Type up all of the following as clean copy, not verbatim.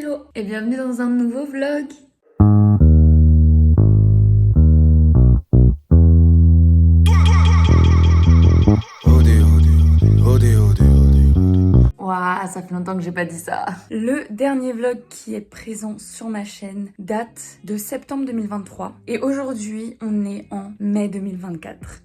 Hello et bienvenue dans un nouveau vlog. Waouh, ça fait longtemps que j'ai pas dit ça. Le dernier vlog qui est présent sur ma chaîne date de septembre 2023 et aujourd'hui on est en mai 2024.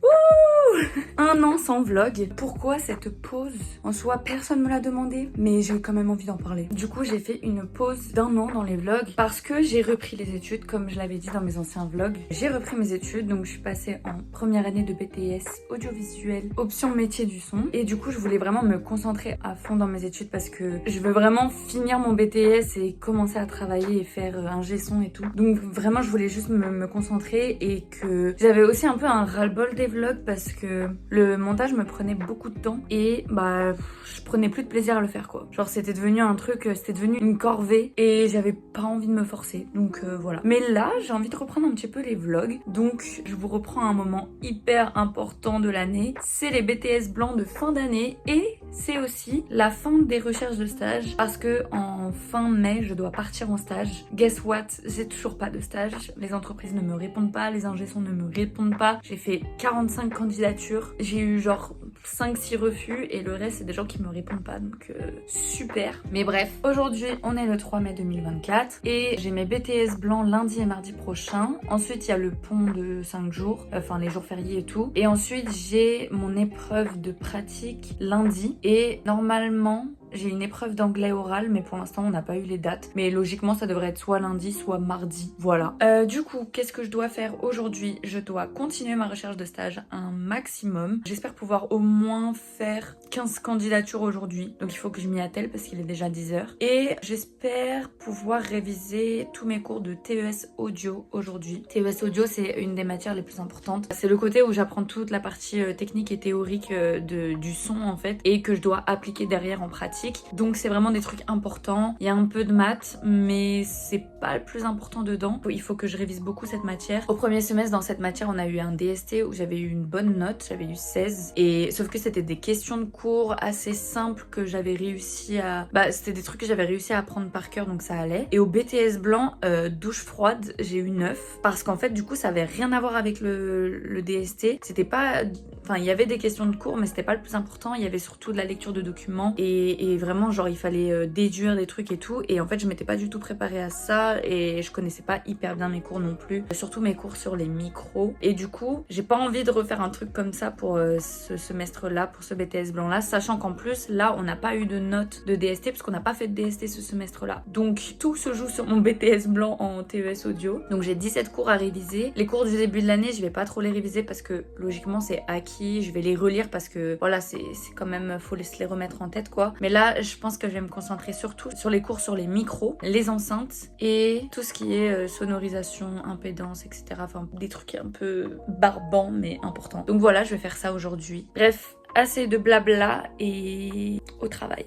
Un an sans vlog. Pourquoi cette pause? En soi, personne me l'a demandé, mais j'ai quand même envie d'en parler. Du coup, j'ai fait une pause d'un an dans les vlogs parce que j'ai repris les études, comme je l'avais dit dans mes anciens vlogs. J'ai repris mes études, donc je suis passée en première année de BTS audiovisuel, option métier du son. Et du coup, je voulais vraiment me concentrer à fond dans mes études parce que je veux vraiment finir mon BTS et commencer à travailler et faire un G-son et tout. Donc vraiment, je voulais juste me concentrer et que j'avais aussi un peu un ras-le-bol des vlogs parce que le montage me prenait beaucoup de temps et bah je prenais plus de plaisir à le faire quoi. Genre c'était devenu un truc, c'était devenu une corvée et j'avais pas envie de me forcer. Donc voilà. Mais là j'ai envie de reprendre un petit peu les vlogs. Donc je vous reprends un moment hyper important de l'année. C'est les BTS blancs de fin d'année et c'est aussi la fin des recherches de stage parce que en fin mai je dois partir en stage. Guess what? J'ai toujours pas de stage. Les entreprises ne me répondent pas, les ingé-sons ne me répondent pas. J'ai fait 45 candidatures. J'ai eu genre 5-6 refus et le reste c'est des gens qui me répondent pas donc super. Mais bref, aujourd'hui on est le 3 mai 2024 et j'ai mes BTS blancs lundi et mardi prochain. Ensuite il y a le pont de 5 jours, enfin les jours fériés et tout. Et ensuite j'ai mon épreuve de pratique lundi et normalement j'ai une épreuve d'anglais oral, mais pour l'instant on n'a pas eu les dates. Mais logiquement ça devrait être soit lundi, soit mardi. Voilà. Du coup, qu'est-ce que je dois faire aujourd'hui? Je dois continuer ma recherche de stage un maximum. J'espère pouvoir au moins faire 15 candidatures aujourd'hui. Donc il faut que je m'y attelle parce qu'il est déjà 10h. Et j'espère pouvoir réviser tous mes cours de TES audio aujourd'hui. TES audio c'est une des matières les plus importantes. C'est le côté où j'apprends toute la partie technique et théorique du son en fait. Et que je dois appliquer derrière en pratique. Donc c'est vraiment des trucs importants. Il y a un peu de maths, mais c'est pas le plus important dedans. Il faut que je révise beaucoup cette matière. Au premier semestre, dans cette matière, on a eu un DST où j'avais eu une bonne note, j'avais eu 16. Et sauf que c'était des questions de cours assez simples que j'avais réussi à... Bah c'était des trucs que j'avais réussi à apprendre par cœur, donc ça allait. Et au BTS blanc, douche froide, j'ai eu 9. Parce qu'en fait, du coup, ça avait rien à voir avec le DST. C'était pas... Enfin, il y avait des questions de cours, mais c'était pas le plus important. Il y avait surtout de la lecture de documents et vraiment, genre, il fallait déduire des trucs et tout. Et en fait, je m'étais pas du tout préparée à ça et je connaissais pas hyper bien mes cours non plus. Surtout mes cours sur les micros. Et du coup, j'ai pas envie de refaire un truc comme ça pour ce semestre-là, pour ce BTS blanc-là, sachant qu'en plus, là, on n'a pas eu de notes de DST parce qu'on n'a pas fait de DST ce semestre-là. Donc, tout se joue sur mon BTS blanc en TES audio. Donc, j'ai 17 cours à réviser. Les cours du début de l'année, je vais pas trop les réviser parce que logiquement, c'est acquis. Je vais les relire parce que voilà, c'est quand même, faut se les remettre en tête quoi. Mais là, je pense que je vais me concentrer surtout sur les cours sur les micros, les enceintes et tout ce qui est sonorisation, impédance, etc. Enfin, des trucs un peu barbants mais importants. Donc voilà, je vais faire ça aujourd'hui. Bref, assez de blabla et au travail.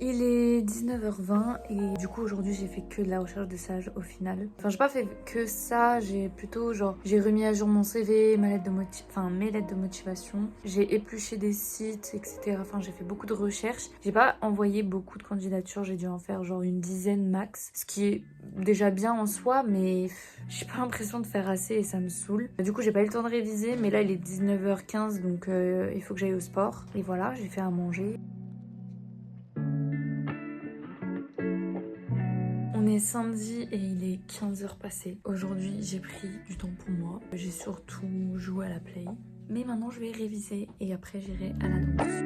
Il est 19h20 et du coup aujourd'hui j'ai fait que de la recherche de stage au final. Enfin j'ai pas fait que ça, j'ai plutôt genre j'ai remis à jour mon CV, mes lettres de motivation. J'ai épluché des sites etc. Enfin j'ai fait beaucoup de recherches. J'ai pas envoyé beaucoup de candidatures, j'ai dû en faire genre une dizaine max. Ce qui est déjà bien en soi mais j'ai pas l'impression de faire assez et ça me saoule. Du coup j'ai pas eu le temps de réviser mais là il est 19h15 donc il faut que j'aille au sport. Et voilà, j'ai fait à manger. On est samedi et il est 15h passé. Aujourd'hui, j'ai pris du temps pour moi. J'ai surtout joué à la play. Mais maintenant, je vais réviser et après, j'irai à la danse.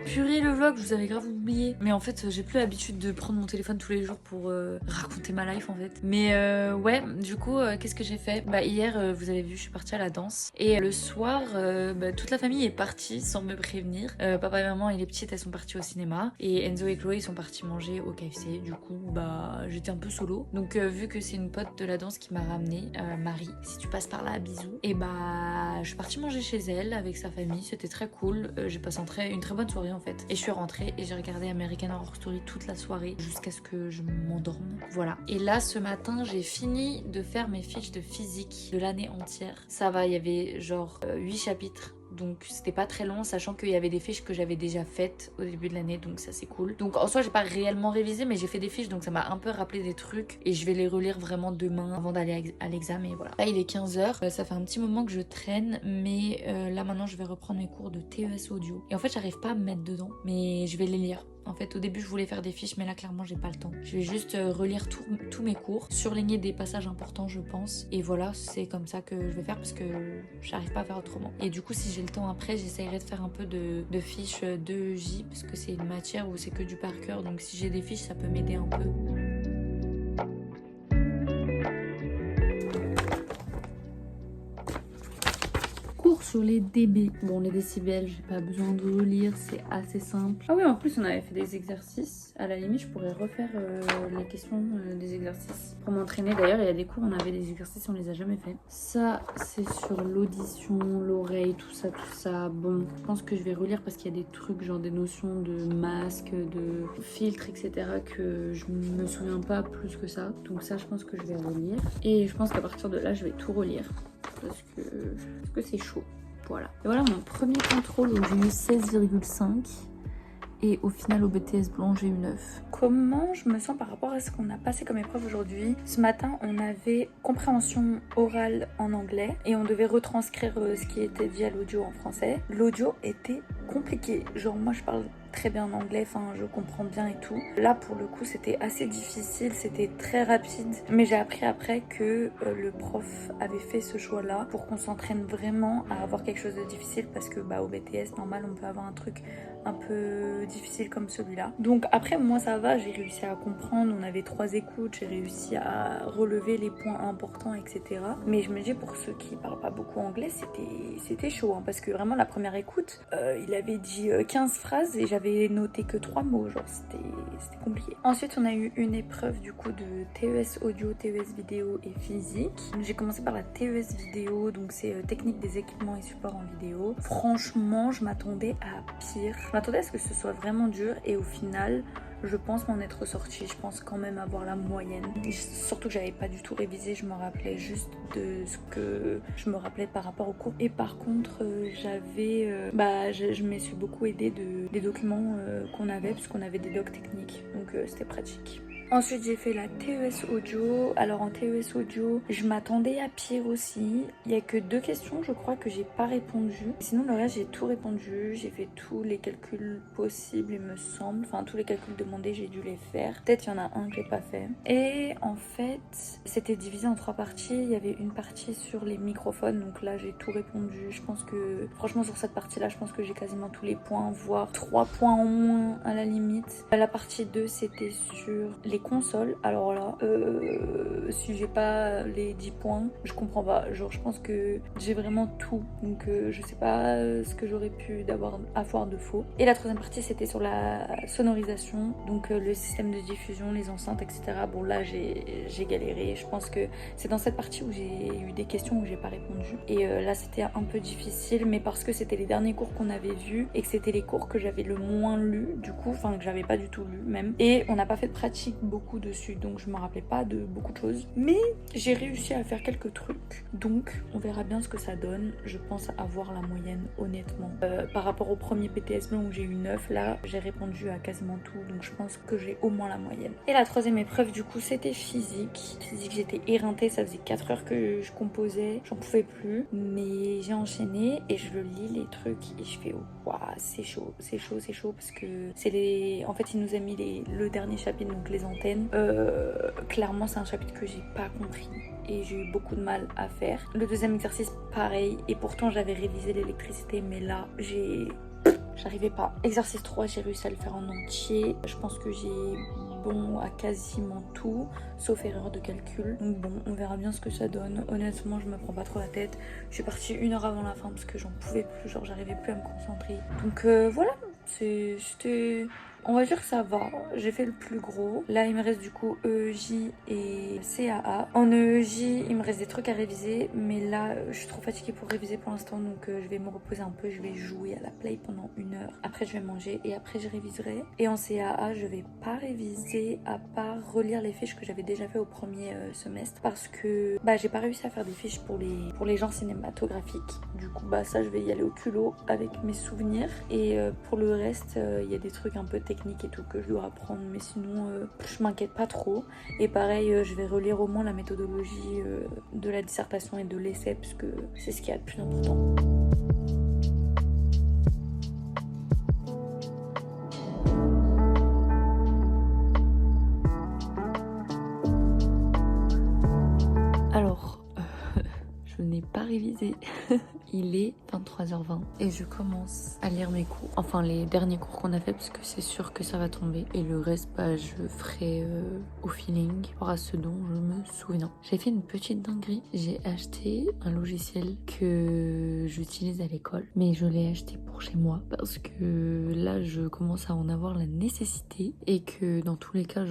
Purée, le vlog, je vous avais grave oublié. Mais en fait, j'ai plus l'habitude de prendre mon téléphone tous les jours pour raconter ma life en fait. Mais ouais, du coup, qu'est-ce que j'ai fait? Bah hier, vous avez vu, je suis partie à la danse. Et le soir, toute la famille est partie sans me prévenir. Papa et maman et les petites, elles sont parties au cinéma. Et Enzo et Chloé, ils sont partis manger au KFC. Du coup, bah j'étais un peu solo. Donc vu que c'est une pote de la danse qui m'a ramenée, Marie, si tu passes par là, bisous. Et bah je suis partie manger chez elle avec sa famille. C'était très cool. J'ai passé une très bonne soirée en fait. Et je suis suis rentrée et j'ai regardé American Horror Story toute la soirée jusqu'à ce que je m'endorme. Voilà. Et là, ce matin, j'ai fini de faire mes fiches de physique de l'année entière. Ça va, il y avait genre 8 chapitres. Donc c'était pas très long, sachant qu'il y avait des fiches que j'avais déjà faites au début de l'année, donc ça c'est cool. Donc en soi j'ai pas réellement révisé, mais j'ai fait des fiches, donc ça m'a un peu rappelé des trucs. Et je vais les relire vraiment demain avant d'aller à l'examen, et voilà. Là il est 15h, ça fait un petit moment que je traîne, mais là maintenant je vais reprendre mes cours de TES audio. Et en fait j'arrive pas à me mettre dedans, mais je vais les lire. En fait, au début, je voulais faire des fiches, mais là, clairement, j'ai pas le temps. Je vais juste relire tous mes cours, surligner des passages importants, je pense. Et voilà, c'est comme ça que je vais faire parce que j'arrive pas à faire autrement. Et du coup, si j'ai le temps après, j'essayerai de faire un peu de fiches de J, parce que c'est une matière où c'est que du par cœur. Donc, si j'ai des fiches, ça peut m'aider un peu. Sur les dB. Bon, les décibels, j'ai pas besoin de relire, c'est assez simple. Ah oui, en plus, on avait fait des exercices. À la limite, je pourrais refaire les questions des exercices pour m'entraîner. D'ailleurs, il y a des cours, on avait des exercices, on les a jamais fait. Ça, c'est sur l'audition, l'oreille, tout ça, tout ça. Bon, je pense que je vais relire parce qu'il y a des trucs, genre des notions de masque, de filtre, etc. que je me souviens pas plus que ça. Donc ça, je pense que je vais relire. Et je pense qu'à partir de là, je vais tout relire. Parce que c'est chaud. Voilà. Et voilà mon premier contrôle où j'ai eu 16,5 et au final au BTS blanc j'ai eu 9. Comment je me sens par rapport à ce qu'on a passé comme épreuve aujourd'hui? Ce matin on avait compréhension orale en anglais et on devait retranscrire ce qui était dit à l'audio en français. L'audio était compliqué, genre moi je parle très bien anglais, enfin je comprends bien et tout. Là pour le coup c'était assez difficile, c'était très rapide, mais j'ai appris après que le prof avait fait ce choix là pour qu'on s'entraîne vraiment à avoir quelque chose de difficile parce que au BTS normal on peut avoir un truc un peu difficile comme celui-là. Donc après moi ça va, j'ai réussi à comprendre, on avait 3 écoutes, j'ai réussi à relever les points importants, etc. Mais je me dis pour ceux qui parlent pas beaucoup anglais c'était chaud hein, parce que vraiment la première écoute il avait dit 15 phrases et j'avais noté que 3 mots, genre c'était compliqué. Ensuite on a eu une épreuve du coup de TES audio, TES vidéo et physique. J'ai commencé par la TES vidéo, donc c'est technique des équipements et supports en vidéo. Franchement je m'attendais à pire, je m'attendais à ce que ce soit vraiment dur et au final je pense m'en être ressortie, je pense quand même avoir la moyenne. Et surtout que j'avais pas du tout révisé, je me rappelais juste de ce que je me rappelais par rapport au cours. Et par contre, je me suis beaucoup aidée des documents qu'on avait, puisqu'on avait des docs techniques, donc c'était pratique. Ensuite j'ai fait la TES audio. Alors en TES audio je m'attendais à pire aussi. Il n'y a que 2 questions je crois que j'ai pas répondu. Sinon le reste j'ai tout répondu. J'ai fait tous les calculs possibles il me semble. Enfin tous les calculs demandés j'ai dû les faire. Peut-être il y en a un que j'ai pas fait. Et en fait c'était divisé en 3 parties. Il y avait une partie sur les microphones. Donc là j'ai tout répondu. Je pense que franchement sur cette partie là je pense que j'ai quasiment tous les points. Voire 3 points en moins à la limite. La partie 2 c'était sur les consoles. Alors là si j'ai pas les 10 points je comprends pas, genre je pense que j'ai vraiment tout, donc je sais pas ce que j'aurais pu avoir de faux. Et la troisième partie c'était sur la sonorisation, donc le système de diffusion, les enceintes, etc. Bon là j'ai galéré, je pense que c'est dans cette partie où j'ai eu des questions où j'ai pas répondu et là c'était un peu difficile, mais parce que c'était les derniers cours qu'on avait vus et que c'était les cours que j'avais le moins lu du coup, enfin que j'avais pas du tout lu même, et on n'a pas fait de pratique beaucoup dessus, donc je me rappelais pas de beaucoup de choses, mais j'ai réussi à faire quelques trucs, donc on verra bien ce que ça donne. Je pense avoir la moyenne honnêtement. Par rapport au premier BTS blanc où j'ai eu 9, là j'ai répondu à quasiment tout, donc je pense que j'ai au moins la moyenne. Et la troisième épreuve du coup c'était physique. Physique j'étais éreintée, ça faisait 4 heures que je composais, j'en pouvais plus, mais j'ai enchaîné et je lis les trucs et je fais waouh c'est chaud, c'est chaud, c'est chaud, parce que c'est les... En fait il nous a mis le dernier chapitre, donc les antennes. Clairement c'est un chapitre que j'ai pas compris et j'ai eu beaucoup de mal à faire. Le deuxième exercice pareil, et pourtant j'avais révisé l'électricité, mais là j'arrivais pas. Exercice 3 j'ai réussi à le faire en entier. Je pense que j'ai bon à quasiment tout sauf erreur de calcul, donc bon on verra bien ce que ça donne. Honnêtement je me prends pas trop la tête, je suis partie 1 heure avant la fin parce que j'en pouvais plus, genre j'arrivais plus à me concentrer, donc voilà, c'était On va dire que ça va, j'ai fait le plus gros. Là il me reste du coup EEJ et CAA. En EEJ il me reste des trucs à réviser, mais là je suis trop fatiguée pour réviser pour l'instant, donc je vais me reposer un peu, je vais jouer à la play pendant 1 heure. Après je vais manger et après je réviserai. Et en CAA je vais pas réviser à part relire les fiches que j'avais déjà fait au premier semestre, parce que j'ai pas réussi à faire des fiches pour les genres cinématographiques. Du coup ça je vais y aller au culot avec mes souvenirs, et pour le reste il y a des trucs un peu techniques et tout que je dois apprendre, mais sinon je m'inquiète pas trop. Et pareil je vais relire au moins la méthodologie de la dissertation et de l'essai, parce que c'est ce qui est le plus important. Alors je n'ai pas révisé. Il est 23h20 et je commence à lire mes cours, enfin les derniers cours qu'on a fait, parce que c'est sûr que ça va tomber, et le reste je ferai au feeling, à ce dont je me souviens. J'ai fait une petite dinguerie, j'ai acheté un logiciel que j'utilise à l'école, mais je l'ai acheté pour chez moi parce que là je commence à en avoir la nécessité, et que dans tous les cas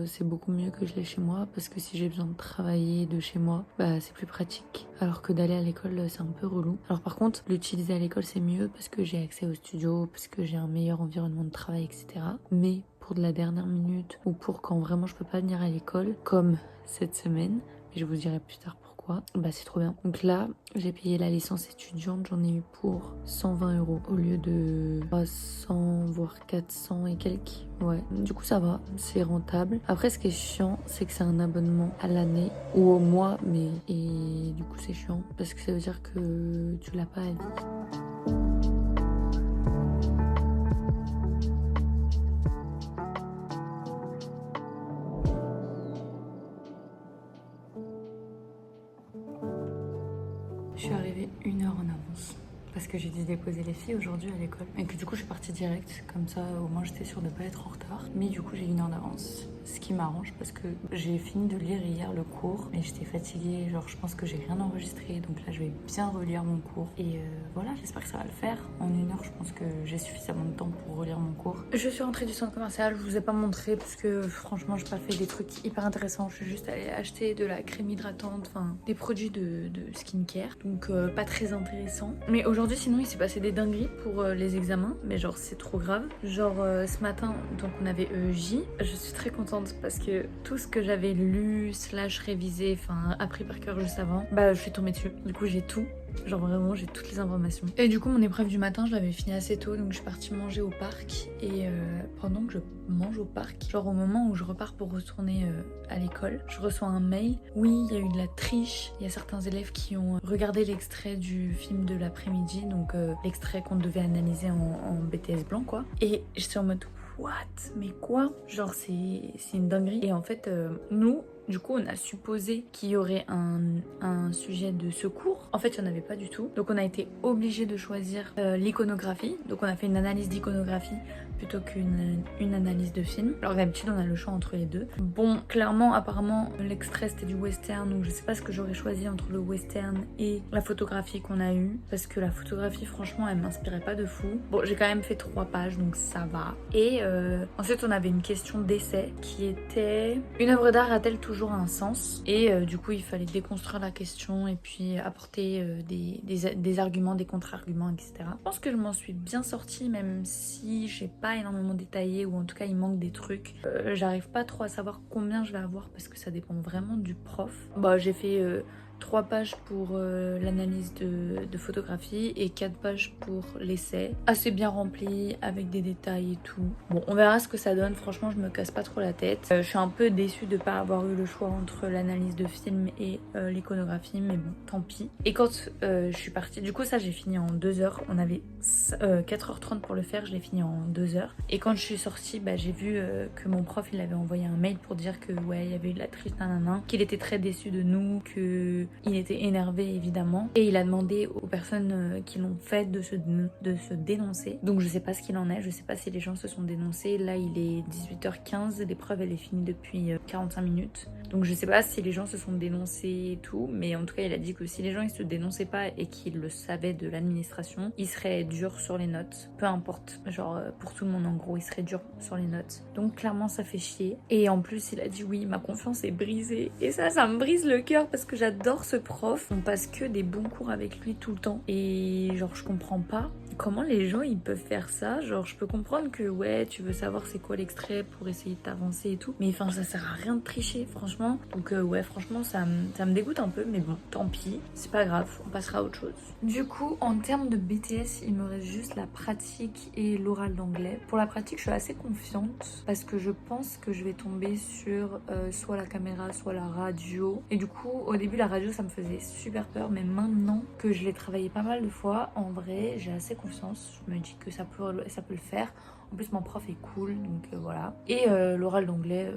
c'est beaucoup mieux que je l'ai chez moi, parce que si j'ai besoin de travailler de chez moi, c'est plus pratique, alors que d'aller à l'école c'est un peu relou. Alors par contre l'utiliser à l'école c'est mieux parce que j'ai accès au studio, parce que j'ai un meilleur environnement de travail, etc. Mais pour de la dernière minute, ou pour quand vraiment je peux pas venir à l'école, comme cette semaine, mais je vous dirai plus tard pourquoi, c'est trop bien. Donc là j'ai payé la licence étudiante, j'en ai eu pour 120 € au lieu de 300 voire 400 et quelques. Ouais, du coup ça va, c'est rentable. Après ce qui est chiant, c'est que c'est un abonnement à l'année ou au mois, et du coup c'est chiant parce que ça veut dire que tu l'as pas à vie. Je suis arrivée 1 heure en avance parce que j'ai dû déposer les filles aujourd'hui à l'école, et que du coup je suis partie direct, comme ça au moins j'étais sûre de pas être en retard. Mais du coup j'ai 1 heure d'avance, ce qui m'arrange parce que j'ai fini de lire hier le cours, mais j'étais fatiguée, je pense que j'ai rien enregistré, donc là je vais bien relire mon cours, et voilà, j'espère que ça va le faire. En 1 heure je pense que j'ai suffisamment de temps pour relire mon cours. Je suis rentrée du centre commercial, je vous ai pas montré parce que franchement j'ai pas fait des trucs hyper intéressants, je suis juste allée acheter de la crème hydratante, enfin des produits de skincare, donc pas très intéressant. Mais aujourd'hui sinon il s'est passé des dingueries pour les examens, mais c'est trop grave. Ce matin donc on avait EEJ, je suis très contente parce que tout ce que j'avais lu / révisé, enfin appris par cœur juste avant, je suis tombée dessus. Du coup j'ai tout. Vraiment j'ai toutes les informations. Et du coup mon épreuve du matin je l'avais fini assez tôt, donc je suis partie manger au parc, et pendant que je mange au parc, au moment où je repars pour retourner à l'école, je reçois un mail. Oui, il y a eu de la triche, il y a certains élèves qui ont regardé l'extrait du film de l'après-midi, donc l'extrait qu'on devait analyser en BTS blanc quoi, et j'étais en mode what, mais quoi, c'est une dinguerie. Et en fait nous du coup on a supposé qu'il y aurait un sujet de secours. En fait il n'y en avait pas du tout, donc on a été obligé de choisir l'iconographie. Donc on a fait une analyse d'iconographie plutôt qu'une analyse de film. Alors d'habitude on a le choix entre les deux. Bon, clairement apparemment l'extrait c'était du western, donc je sais pas ce que j'aurais choisi entre le western et la photographie qu'on a eue, parce que la photographie franchement elle m'inspirait pas de fou. Bon, j'ai quand même fait 3 pages donc ça va. Et ensuite on avait une question d'essai qui était: une œuvre d'art a-t-elle toujours un sens? Et du coup il fallait déconstruire la question et puis apporter des arguments, des contre-arguments, etc. Je pense que je m'en suis bien sortie, même si j'ai pas énormément détaillé, ou en tout cas il manque des trucs. J'arrive pas trop à savoir combien je vais avoir parce que ça dépend vraiment du prof. J'ai fait 3 pages pour l'analyse de photographie et 4 pages pour l'essai. Assez bien rempli, avec des détails et tout. Bon, on verra ce que ça donne. Franchement, je me casse pas trop la tête. Je suis un peu déçue de pas avoir eu le choix entre l'analyse de film et l'iconographie, mais bon, tant pis. Et quand je suis partie, du coup ça j'ai fini en 2 heures. On avait 4h30 pour le faire, je l'ai fini en 2 heures. Et quand je suis sortie, j'ai vu que mon prof il avait envoyé un mail pour dire que ouais, il y avait eu de la triche, nanana, qu'il était très déçu de nous, que il était énervé évidemment, et il a demandé aux personnes qui l'ont fait de se dénoncer. Donc je sais pas ce qu'il en est, je sais pas si les gens se sont dénoncés. Là il est 18h15, l'épreuve elle est finie depuis 45 minutes, Donc je sais pas si les gens se sont dénoncés et tout, mais en tout cas il a dit que si les gens ils se dénonçaient pas et qu'ils le savaient de l'administration, il serait dur sur les notes, peu importe, genre pour tout le monde en gros, il serait dur sur les notes. Donc clairement ça fait chier. Et en plus il a dit oui, ma confiance est brisée. Et ça me brise le cœur parce que j'adore ce prof. On passe que des bons cours avec lui tout le temps. Et genre je comprends pas comment les gens ils peuvent faire ça. Genre je peux comprendre que ouais tu veux savoir c'est quoi l'extrait pour essayer de t'avancer et tout, mais enfin ça sert à rien de tricher franchement. Donc ouais franchement ça me dégoûte un peu, mais bon tant pis, c'est pas grave, on passera à autre chose. Du coup en termes de BTS il me reste juste la pratique et l'oral d'anglais. Pour la pratique je suis assez confiante parce que je pense que je vais tomber sur soit la caméra soit la radio, et du coup au début la radio ça me faisait super peur, mais maintenant que je l'ai travaillé pas mal de fois, en vrai j'ai assez confiance, je me dis que ça peut le faire. En plus mon prof est cool, donc voilà. Et l'oral d'anglais,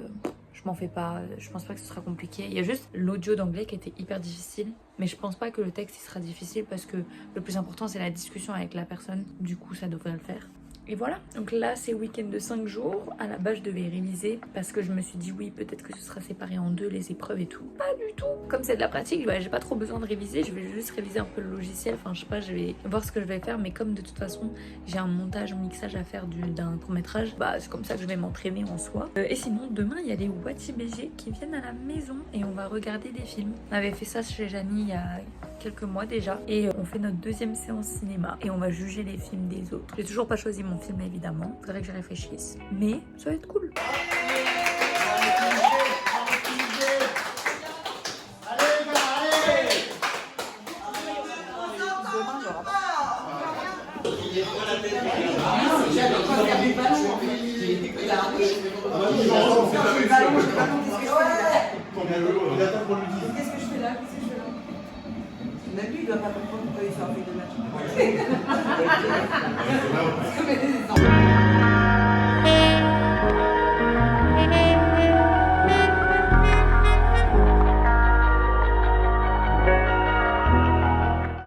je m'en fais pas, je pense pas que ce sera compliqué. Il y a juste l'audio d'anglais qui était hyper difficile, mais je pense pas que le texte il sera difficile parce que le plus important c'est la discussion avec la personne, du coup ça devrait le faire. Et voilà, donc là c'est week-end de 5 jours. À la base je devais réviser parce que je me suis dit oui peut-être que ce sera séparé en deux les épreuves et tout. Pas du tout. Comme c'est de la pratique, ouais, j'ai pas trop besoin de réviser, je vais juste réviser un peu le logiciel. Enfin je sais pas, je vais voir ce que je vais faire, mais comme de toute façon j'ai un montage, un mixage à faire d'un court-métrage, bah c'est comme ça que je vais m'entraîner en soi. Et sinon demain il y a les Wati BG qui viennent à la maison et on va regarder des films. On avait fait ça chez Janie il y a quelques mois déjà, et on fait notre deuxième séance cinéma et on va juger les films des autres. J'ai toujours pas choisi mon film évidemment, faudrait que je réfléchisse, mais ça va être cool. Qu'est-ce que je fais là? Même lui, il doit pas comprendre pourquoi il sort avec des matchs.